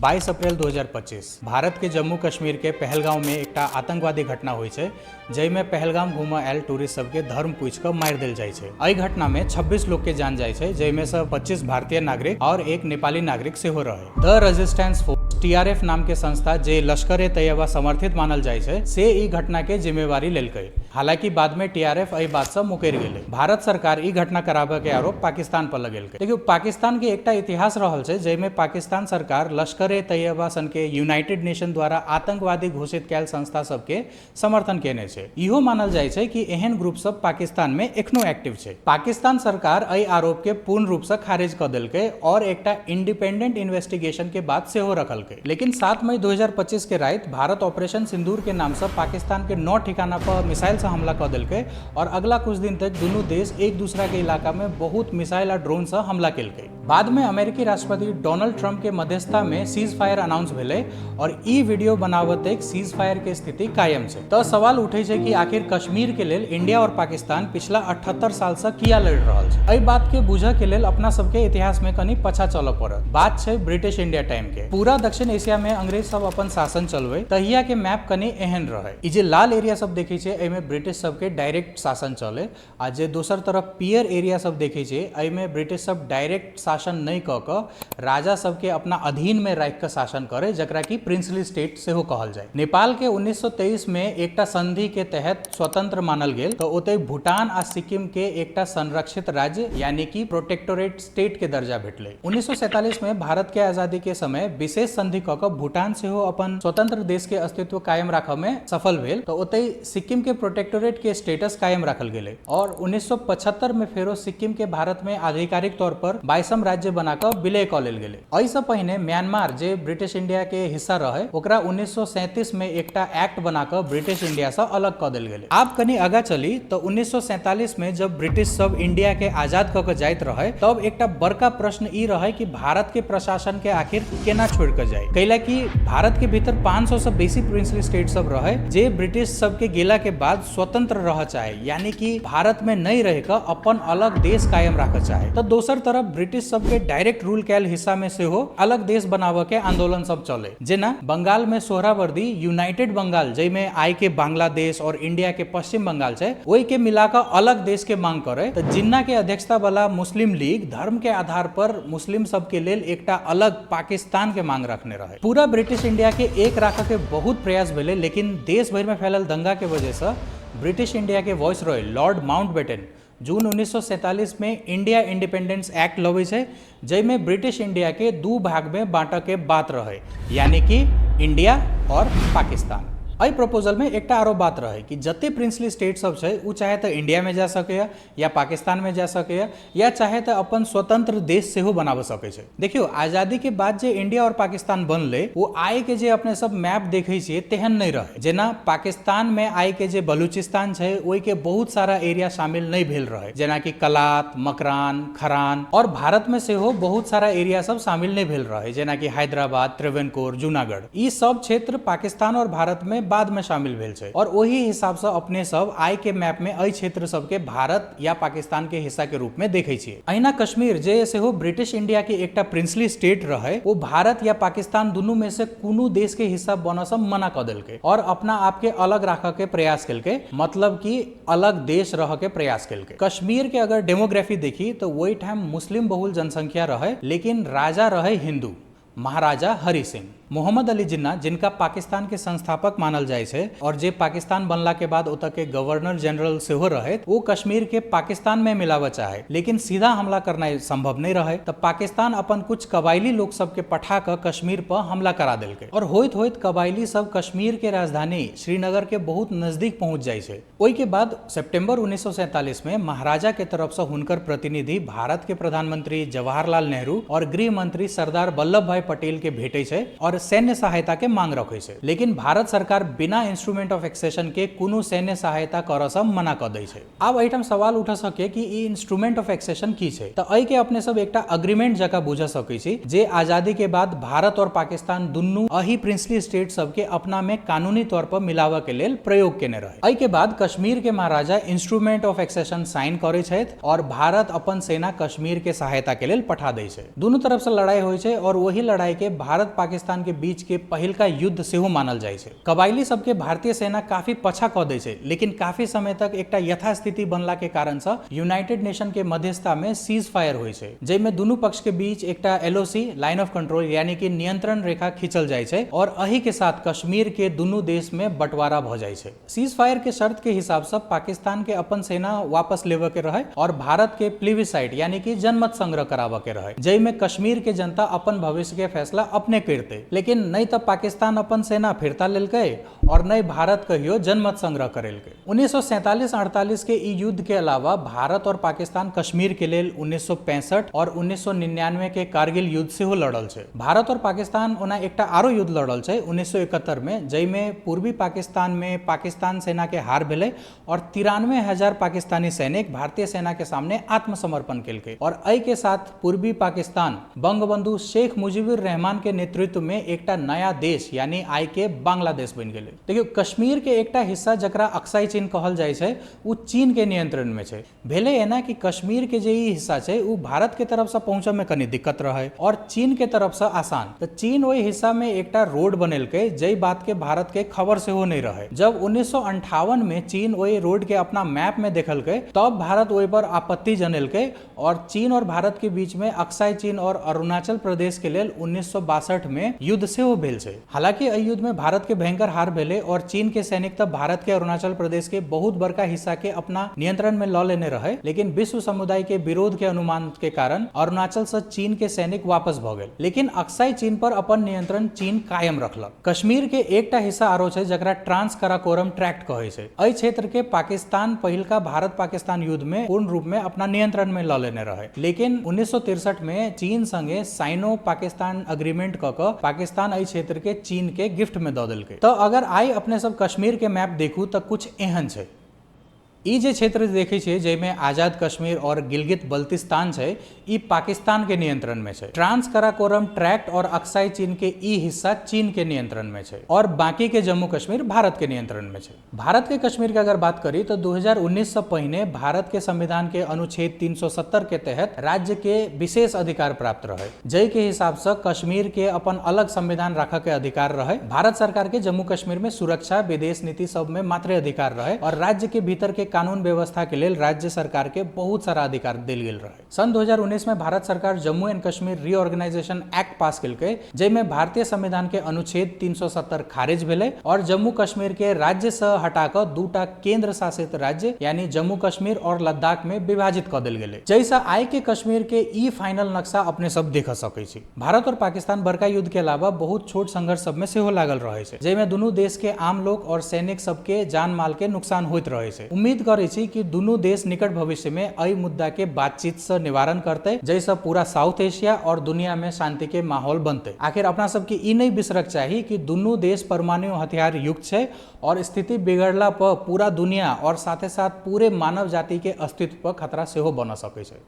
22 अप्रैल 2025 भारत के जम्मू कश्मीर के पहलगाम में एक आतंकवादी घटना हुई है, जैमे पहलगाम घूम आयल टूरिस्ट सबके धर्म पूछ कर मार दिल जाए। एहि घटना में 26 लोग के जान जाए, जैमे से 25 भारतीय नागरिक और एक नेपाली नागरिक से हो रहे। द रेजिस्टेंस फोर्स TRF नाम के संस्था जे लश्कर तैयबा समर्थित मानल जाए से ई घटना के जिम्मेवारी लेलकै। हालांकि बाद में TRF एहि बात से मुकर गेलै। भारत सरकार ई घटना कराबे के आरोप पाकिस्तान पर लगेलकै। देखियो, पाकिस्तान के एकटा इतिहास रहल छै, जैमे पाकिस्तान सरकार लश्कर तैयबा सन के यूनाइटेड नेशन द्वारा आतंकवादी घोषित कैल संस्था सबके समर्थन केने छै। इहो मानल जाय छै कि एहन ग्रुप सब पाकिस्तान में एखनो एक्टिव छै। पाकिस्तान सरकार एहि आरोप के पूर्ण रूप से खारिज कर देलकै और एकटा इंडिपेंडेंट इन्वेस्टिगेशन के बाद सेहो रखलकै। लेकिन 7 मई 2025 के रात भारत ऑपरेशन सिंदूर के नाम से पाकिस्तान के 9 ठिकाना पर मिसाइल से हमला कर देलकै और अगला कुछ दिन तक दोनों देश एक दूसरा के इलाका में बहुत मिसाइल और ड्रोन से हमला केलकै। बाद में अमेरिकी राष्ट्रपति डोनाल्ड ट्रंप के मध्यस्थता में सीज फायर अनाउंस भेलै और ई वीडियो बनावत एक सीज फायर के स्थिति कायम छै। तो सवाल उठे छै कि आखिर कश्मीर के लेल इंडिया और पाकिस्तान पिछला 78 साल से किया लड़ रहल छै। एहि बात के बुझे के लेल अपना सबके इतिहास में कनी पछा चलऽ पड़त। बात छै ब्रिटिश इंडिया टाइम के। पूरा दक्षिण एशिया में अंग्रेज सब अपन शासन चलवे तहिया के मैप कनी एहन रहे। ई जे लाल एरिया सब देखे छै, एमे ब्रिटिश सब के डायरेक्ट शासन चले, आ जे दोसर तरफ पियर एरिया सब देखे छै, एमे ब्रिटिश सब डायरेक्ट शासन नहीं क के राजा सबके अपना अधीन में राख के शासन करे, जकरा की प्रिंसली स्टेट सेहो कहल जाय। नेपाल के 1923 में एकटा संधि के तहत स्वतंत्र मानल गेल, तो ओते भूटान आ सिक्किम के एकटा संरक्षित राज्य यानी कि प्रोटेक्टोरेट स्टेट के दर्जा भेटले। 1947 में भारत के आजादी के समय विशेष संधि क के भूटान सेहो अपन स्वतंत्र देश के अस्तित्व कायम राखऽ में सफल भेल, तो ओते सिक्किम के प्रोटेक्टोरेट के स्टेटस कायम राखल गेले और 1975 में फेरो सिक्किम के भारत में आधिकारिक तौर पर 22वां राज्य बनाकर विलय क लेल गेले। एहि से पहिने म्यांमार जे ब्रिटिश इंडिया के हिस्सा रहे, ओकरा 1937 में एकटा एक्ट बनाकर ब्रिटिश इंडिया से अलग क देल गेले। आब कनी आगा चली तो 1947 में जब ब्रिटिश सब इंडिया के आजाद क के जाइत रहे, तब एकटा बड़का प्रश्न ई रहे कि भारत के प्रशासन के आखिर केना छोड़ के जाए। कैला कि भारत के भीतर 500 से बेसी प्रिंसली स्टेट सब रहे, जे ब्रिटिश सब के गेला के बाद स्वतंत्र रह चाहे, यानी कि भारत में नहीं रह के अपन अलग देश कायम रख चाहे। तो दोसर तरफ ब्रिटिश सब के डायरेक्ट रूल कैल हिस्सा में से हो अलग देश बनावे के आंदोलन सब चले। जेना बंगाल में सोहरावर्दी यूनाइटेड बंगाल, जैमे आई के बांग्लादेश और इंडिया के पश्चिम बंगाल छै, वही के मिलाकर अलग देश के मांग करे। तो जिन्ना के अध्यक्षता वाला मुस्लिम लीग धर्म के आधार पर मुस्लिम सब के लेल एकटा अलग पाकिस्तान के मांग रखने रहे। पूरा ब्रिटिश इंडिया के एक राखे के बहुत प्रयास भेले, लेकिन देश भर में फैलल दंगा के वजह से ब्रिटिश इंडिया के वॉइस रॉय लॉर्ड माउंटबेटन जून 1947 में इंडिया इंडिपेंडेंस एक्ट लवे छै, जैमे ब्रिटिश इंडिया के दू भाग में बांटा के बात रहे, यानी कि इंडिया और पाकिस्तान। एहि प्रपोजल में एकटा आरो बात रहे कि जते प्रिंसली स्टेट सब छै, उ चाहे तो इंडिया में जा सके या पाकिस्तान में जा सके या चाहे तो अपन स्वतंत्र देश सेहो बनावे सके छै। देखियो, आजादी के बाद जे इंडिया और पाकिस्तान बनले, वो आय के जे अपने सब मैप देखे छिए तेहन नहीं रहे। जेना पाकिस्तान में आय के जे बलूचिस्तान छै, ओई के बहुत सारा एरिया शामिल नहीं भेल रहे, जेना कि कलात, मकरान, खरान, और भारत में सेहो बहुत सारा एरिया सब शामिल नहीं भेल रहे, जेना कि हैदराबाद, त्रिवेणकोर, जूनागढ़। ई सब क्षेत्र पाकिस्तान और भारत में बाद में शामिल भेल छै और वही हिसाब से अपने सब आय के मैप में एहि क्षेत्र सब के भारत या पाकिस्तान के हिस्सा के रूप में देखे छिए। अहिना कश्मीर जे सेहो ब्रिटिश इंडिया के एकटा प्रिंसली स्टेट रहे, वो भारत या पाकिस्तान दोनों में से कोनो देश के हिस्सा बनऽ से मना कर देलकै और अपना आप के अलग रखऽ के प्रयास केलकै, मतलब कि अलग देश रह के प्रयास केलकै। कश्मीर के अगर डेमोग्राफी देखी तो वही टाइम मुस्लिम बहुल जनसंख्या रहे, लेकिन राजा रहे हिंदू, महाराजा हरि सिंह। मोहम्मद अली जिन्ना, जिनका पाकिस्तान के संस्थापक मानल जाए छै और जे पाकिस्तान बनला के बाद ओतऽ के गवर्नर जनरल सेहो रहे, वो कश्मीर के पाकिस्तान में मिलावे चाहे, लेकिन सीधा हमला करना संभव नहीं रहे। तब पाकिस्तान अपन कुछ कबायली लोग सब के पठा कर कश्मीर पर हमला करा देलकै और होइत होइत कबायली सब कश्मीर के राजधानी श्रीनगर के बहुत नजदीक पहुंच जाए छै। ओई के बाद सितंबर 1947 में महाराजा के तरफ से हुनकर प्रतिनिधि भारत के प्रधानमंत्री जवाहरलाल नेहरू और गृह मंत्री सरदार वल्लभ भाई पटेल के भेटे छै और सैन्य सहायता के मांग रखे छै। लेकिन भारत सरकार बिना इंस्ट्रूमेंट ऑफ एक्सेशन के कोनो सैन्य सहायता करऽ से मना कर दै छै। आब एहिठाम सवाल उठ सके कि ई इंस्ट्रूमेंट ऑफ एक्सेशन की छै, तो एहि के अपने सब एकटा अग्रीमेंट जका बुझ सकै छी, जे आजादी के बाद भारत और पाकिस्तान दुनू एहि प्रिंसली स्टेट सब के अपना में कानूनी तौर पर मिलावे के लेल प्रयोग केने रहे। एहि के बाद कश्मीर के महाराजा इंस्ट्रूमेंट ऑफ एक्सेशन साइन करे छथि और भारत अपन सेना कश्मीर के सहायता के लेल पठा दै छै। दुनू तरफ से लड़ाई होइ छै और वही लड़ाई के भारत पाकिस्तान के बीच के पहिल का युद्ध सेहो मानल जाइ छै। कबायली सबके भारतीय सेना काफी पछा क दै छै, लेकिन काफी समय तक एकटा यथास्थिति बनला के कारण से यूनाइटेड नेशन के मध्यस्थता में सीज फायर होइ छै, जैमे दुनू पक्ष के बीच एकटा एलओसी लाइन ऑफ कंट्रोल यानी कि नियंत्रण रेखा खींचल जाइ छै और एही के साथ कश्मीर के दुनू देश में बंटवारा भ जाइ छै। सीज फायर के शर्त के हिसाब से पाकिस्तान के अपन सेना वापस लेवे के रहे और भारत के प्लेबिसाइट यानी कि जनमत संग्रह करावे के रहे, जैमे कश्मीर के जनता अपन भविष्य के फैसला अपने करते। लेकिन नहीं तो पाकिस्तान अपन सेना फिरता लेलकै और नहीं भारत कहियो जनमत संग्रह करेलकै। 1947-48 के ई युद्ध के अलावा भारत और पाकिस्तान कश्मीर के लेल 1965 और 1999 के कारगिल युद्ध सेहो लड़ल छै। भारत और पाकिस्तान ओना एकटा आरो युद्ध लड़ल छै 1971 में, जैमे पूर्वी पाकिस्तान में पाकिस्तान सेना के हार भेलै और 93,000 पाकिस्तानी सैनिक भारतीय सेना के सामने आत्मसमर्पण केलकै और एहि के साथ पूर्वी पाकिस्तान बंगबंधु शेख मुजीबुर रहमान के नेतृत्व में एकटा नया देश यानी आई के बांग्लादेश बन गेलै। देखियो कश्मीर के एकटा हिस्सा जकरा अक्साई चीन कहल जाइ छै उ चीन के नियंत्रण में छै। भेलै एना कि कश्मीर के जे हिस्सा छै उ भारत के तरफ से पहुंचे में कनी दिक्कत रहे और चीन के तरफ से आसान। तो चीन ओहि हिस्सा में एकटा रोड बनेलकै, जई बात के भारत के खबर सेहो नहीं रहे। जब 1958 में चीन ओहि रोड के अपना मैप में देखलकै तब भारत ओहि पर आपत्ति जनेलकै और चीन और भारत के बीच में अक्साई चीन और अरुणाचल प्रदेश के लेल 1962 में युद्ध सेहो भेल छै। हालांकि एहि युद्ध में भारत के भयंकर हार भेलै और चीन के सैनिक तब भारत के अरुणाचल प्रदेश के बहुत बड़का हिस्सा के अपना नियंत्रण में ल लेने रहे, लेकिन विश्व समुदाय के विरोध के अनुमान के कारण अरुणाचल से चीन के सैनिक वापस भ गेल। लेकिन अक्साई चीन पर अपन नियंत्रण चीन कायम रखलक। कश्मीर के एकटा हिस्सा आरो छै जकरा ट्रांस कराकोरम ट्रैक्ट कहै छै। एहि क्षेत्र के पाकिस्तान पहिलका भारत पाकिस्तान युद्ध में पूर्ण रूप में अपना नियंत्रण में ल लेने रहे, लेकिन 1963 में चीन संगे साइनो पाकिस्तान अग्रीमेंट क के पाकिस्तान एहि क्षेत्र के चीन के गिफ्ट में द देलकै। तो अगर आई अपने सब कश्मीर के मैप देखू तो कुछ एहन छै। ई जे क्षेत्र देखै छै जैमे आजाद कश्मीर और गिलगित बल्तिस्तान छै, ई पाकिस्तान के नियंत्रण में छै। ट्रांस कराकोरम ट्रैक्ट और अक्साई चीन के ई हिस्सा चीन के नियंत्रण में छै और बाकी के जम्मू कश्मीर भारत के नियंत्रण में छै। भारत के कश्मीर के अगर बात करी तो 2019 से पहले भारत के संविधान के अनुच्छेद 370 के तहत राज्य के विशेष अधिकार प्राप्त रहे, जय के हिसाब से कश्मीर के अपन अलग संविधान रखे के अधिकार रहे। भारत सरकार के जम्मू कश्मीर में सुरक्षा विदेश नीति सब में मात्र अधिकार रहे और राज्य के भीतर के कानून व्यवस्था के लेल राज्य सरकार के बहुत सारा अधिकार दिल गेल रहे। सन 2019 में भारत सरकार Jammu and Kashmir reorganisation act pass केलकै, जैमे भारतीय संविधान के अनुच्छेद 370 खारिज भेलै और जम्मू कश्मीर के राज्य से हटा कर दूटा केंद्र शासित राज्य यानी जम्मू कश्मीर और लद्दाख में विभाजित क देल गेलै। जैसा आई के कश्मीर के ई फाइनल नक्शा अपने सब देख सकै छी। भारत और पाकिस्तान बड़का युद्ध के अलावा बहुत छोट संघर्ष सब में सेहो लागल रहे छै, जैमे दुनू देश के आम लोग और सैनिक सबके जान माल के नुकसान होइत रहे छै। उम्मीद करे छी कि दुनू देश निकट भविष्य में एहि मुद्दा के बातचीत से निवारण करते, जैसे पूरा साउथ एशिया और दुनिया में शांति के माहौल बनते। आखिर अपना सबके ई नहीं बिसरक चाही कि दुनू देश परमाणु हथियार युक्त छै और स्थिति बिगड़ला पर पूरा दुनिया और साथे साथ पूरे मानव जाति के अस्तित्व पर खतरा सेहो बन सकै छै।